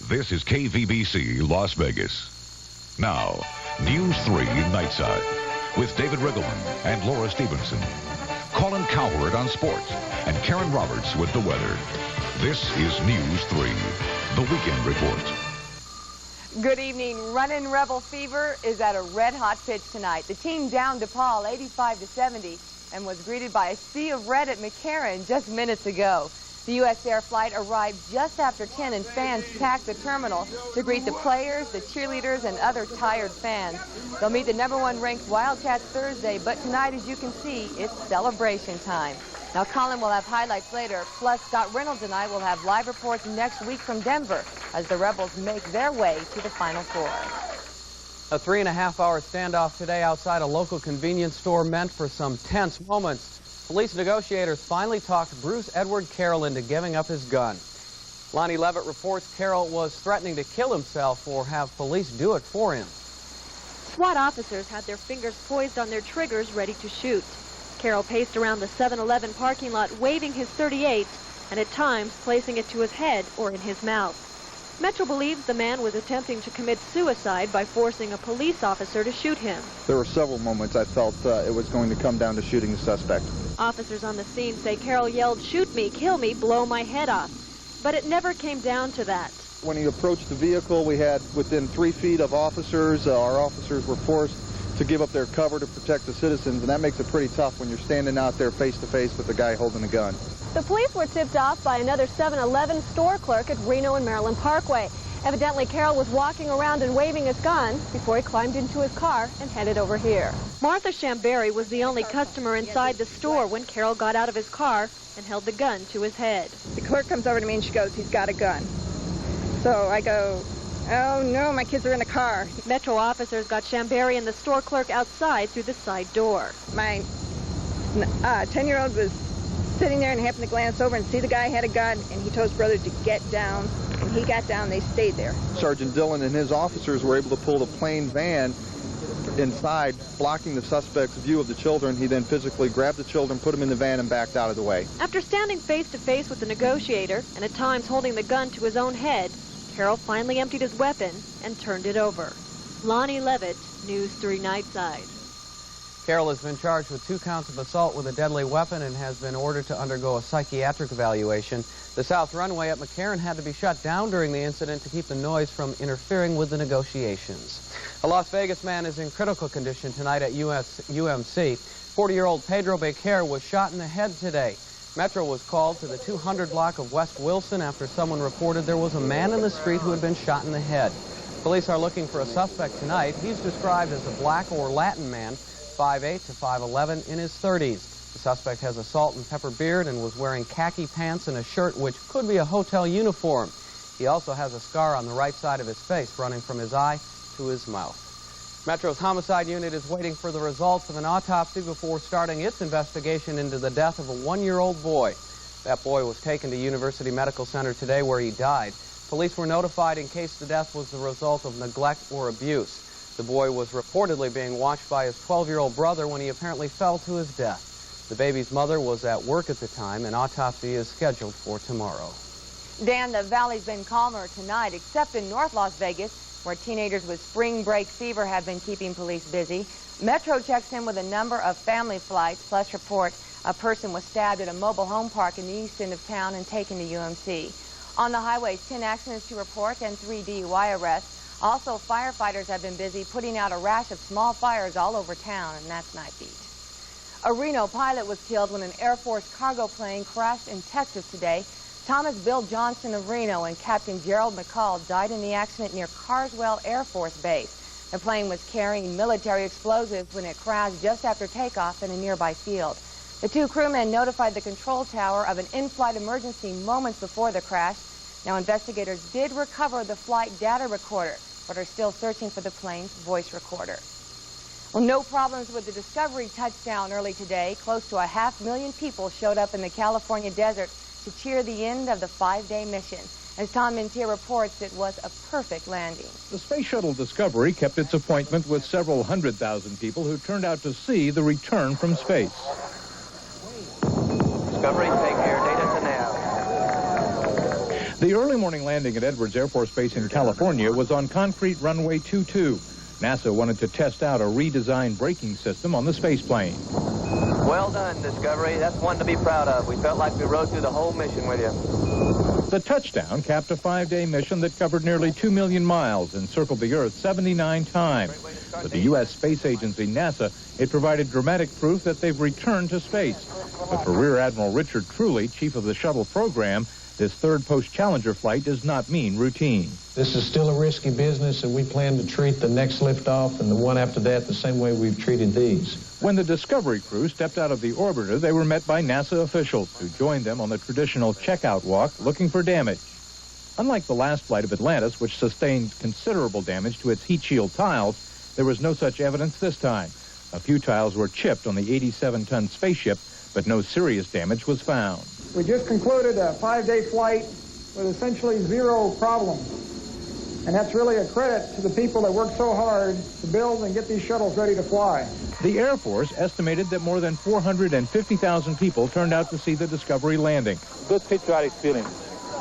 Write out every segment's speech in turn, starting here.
This is KVBC Las Vegas. Now, News 3 Nightside with David Riggleman and Laura Stevenson. Colin Cowherd on sports and Karen Roberts with the weather. This is News 3, the Weekend Report. Good evening. Runnin Rebel fever is at a red-hot pitch tonight. The team downed Depaul 85-70 and was greeted by a sea of red at McCarran just minutes ago. The U.S. Air flight arrived just after 10 and fans packed the terminal to greet the players, the cheerleaders, and other tired fans. They'll meet the #1 ranked Wildcats Thursday, but tonight, as you can see, it's celebration time. Now, Colin will have highlights later, plus Scott Reynolds and I will have live reports next week from Denver as the Rebels make their way to the Final Four. A 3.5-hour standoff today outside a local convenience store meant for some tense moments. Police negotiators finally talked Bruce Edward Carroll into giving up his gun. Lonnie Levitt reports Carroll was threatening to kill himself or have police do it for him. SWAT officers had their fingers poised on their triggers, ready to shoot. Carroll paced around the 7-Eleven parking lot waving his .38 and at times placing it to his head or in his mouth. Metro believes the man was attempting to commit suicide by forcing a police officer to shoot him. There were several moments I felt it was going to come down to shooting the suspect. Officers on the scene say Carroll yelled, "Shoot me, kill me, blow my head off." But it never came down to that. When he approached the vehicle, we had within 3 feet of officers. Our officers were forced to give up their cover to protect the citizens, and that makes it pretty tough when you're standing out there face-to-face with the guy holding a gun. The police were tipped off by another 7-Eleven store clerk at Reno and Maryland Parkway. Evidently, Carroll was walking around and waving his gun before he climbed into his car and headed over here. Martha Shamberry was the only customer inside the store when Carroll got out of his car and held the gun to his head. The clerk comes over to me and she goes, "He's got a gun." So I go, "Oh no, my kids are in the car." Metro officers got Shamberry and the store clerk outside through the side door. My 10-year-old was sitting there and happened to glance over and see the guy had a gun, and he told his brother to get down. When he got down, they stayed there. Sergeant Dillon and his officers were able to pull the plain van inside, blocking the suspect's view of the children. He then physically grabbed the children, put them in the van, and backed out of the way. After standing face-to-face with the negotiator and at times holding the gun to his own head, Carroll finally emptied his weapon and turned it over. Lonnie Levitt, News 3 Nightside. Carroll has been charged with 2 counts of assault with a deadly weapon and has been ordered to undergo a psychiatric evaluation. The south runway at McCarran had to be shut down during the incident to keep the noise from interfering with the negotiations. A Las Vegas man is in critical condition tonight at UMC. 40-year-old Pedro Becer was shot in the head today. Metro was called to the 200 block of West Wilson after someone reported there was a man in the street who had been shot in the head. Police are looking for a suspect tonight. He's described as a black or Latin man, 5'8" to 5'11", in his 30s. The suspect has a salt and pepper beard and was wearing khaki pants and a shirt which could be a hotel uniform. He also has a scar on the right side of his face running from his eye to his mouth. Metro's homicide unit is waiting for the results of an autopsy before starting its investigation into the death of a 1-year-old boy. That boy was taken to University Medical Center today where he died. Police were notified in case the death was the result of neglect or abuse. The boy was reportedly being watched by his 12-year-old brother when he apparently fell to his death. The baby's mother was at work at the time. An autopsy is scheduled for tomorrow. Dan, the valley's been calmer tonight, except in North Las Vegas, where teenagers with spring break fever have been keeping police busy. Metro checks in with a number of family flights, plus report a person was stabbed at a mobile home park in the east end of town and taken to UMC. On the highways, 10 accidents to report and 3 DUI arrests. Also, firefighters have been busy putting out a rash of small fires all over town, and that's night beat. A Reno pilot was killed when an Air Force cargo plane crashed in Texas today. Thomas Bill Johnson of Reno and Captain Gerald McCall died in the accident near Carswell Air Force Base. The plane was carrying military explosives when it crashed just after takeoff in a nearby field. The 2 crewmen notified the control tower of an in-flight emergency moments before the crash. Now, investigators did recover the flight data recorder, but are still searching for the plane's voice recorder. Well, no problems with the Discovery touchdown early today. Close to 500,000 people showed up in the California desert to cheer the end of the 5-day mission. As Tom Mintier reports, it was a perfect landing. The Space Shuttle Discovery kept its appointment with several 100,000 people who turned out to see the return from space. Discovery, take your data to nav. The early morning landing at Edwards Air Force Base in California was on concrete runway 22. NASA wanted to test out a redesigned braking system on the spaceplane. Well done, Discovery. That's one to be proud of. We felt like we rode through the whole mission with you. The touchdown capped a 5-day mission that covered nearly 2 million miles and circled the Earth 79 times. With the U.S. space agency, NASA, it provided dramatic proof that they've returned to space. But for Rear Admiral Richard Truly, chief of the shuttle program, this third post-Challenger flight does not mean routine. This is still a risky business, and we plan to treat the next liftoff and the one after that the same way we've treated these. When the Discovery crew stepped out of the orbiter, they were met by NASA officials who joined them on the traditional checkout walk looking for damage. Unlike the last flight of Atlantis, which sustained considerable damage to its heat shield tiles, there was no such evidence this time. A few tiles were chipped on the 87-ton spaceship, but no serious damage was found. We just concluded a 5-day flight with essentially 0 problems. And that's really a credit to the people that worked so hard to build and get these shuttles ready to fly. The Air Force estimated that more than 450,000 people turned out to see the Discovery landing. Good patriotic feeling.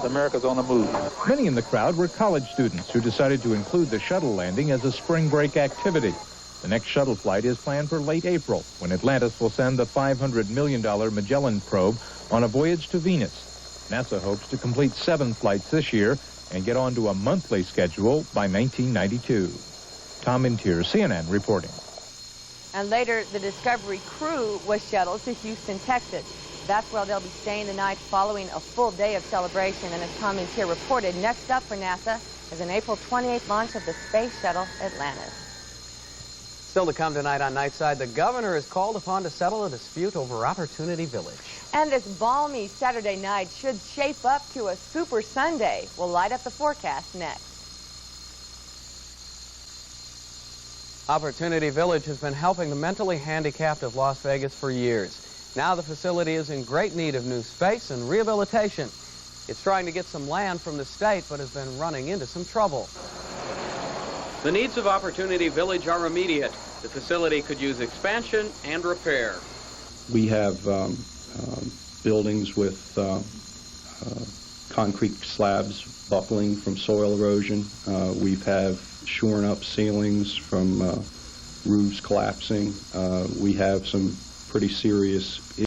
America's on the move. Many in the crowd were college students who decided to include the shuttle landing as a spring break activity. The next shuttle flight is planned for late April, when Atlantis will send the $500 million Magellan probe on a voyage to Venus. NASA hopes to complete 7 flights this year and get onto a monthly schedule by 1992. Tom Intier, CNN, reporting. And later, the Discovery crew was shuttled to Houston, Texas. That's where they'll be staying the night following a full day of celebration. And as Tom Intier reported, next up for NASA is an April 28th launch of the Space Shuttle Atlantis. Still to come tonight on Nightside, the governor is called upon to settle a dispute over Opportunity Village. And this balmy Saturday night should shape up to a super Sunday. We'll light up the forecast next. Opportunity Village has been helping the mentally handicapped of Las Vegas for years. Now the facility is in great need of new space and rehabilitation. It's trying to get some land from the state, but has been running into some trouble. The needs of Opportunity Village are immediate. The facility could use expansion and repair. We have buildings with concrete slabs buckling from soil erosion. We have shorn up ceilings from roofs collapsing. We have some pretty serious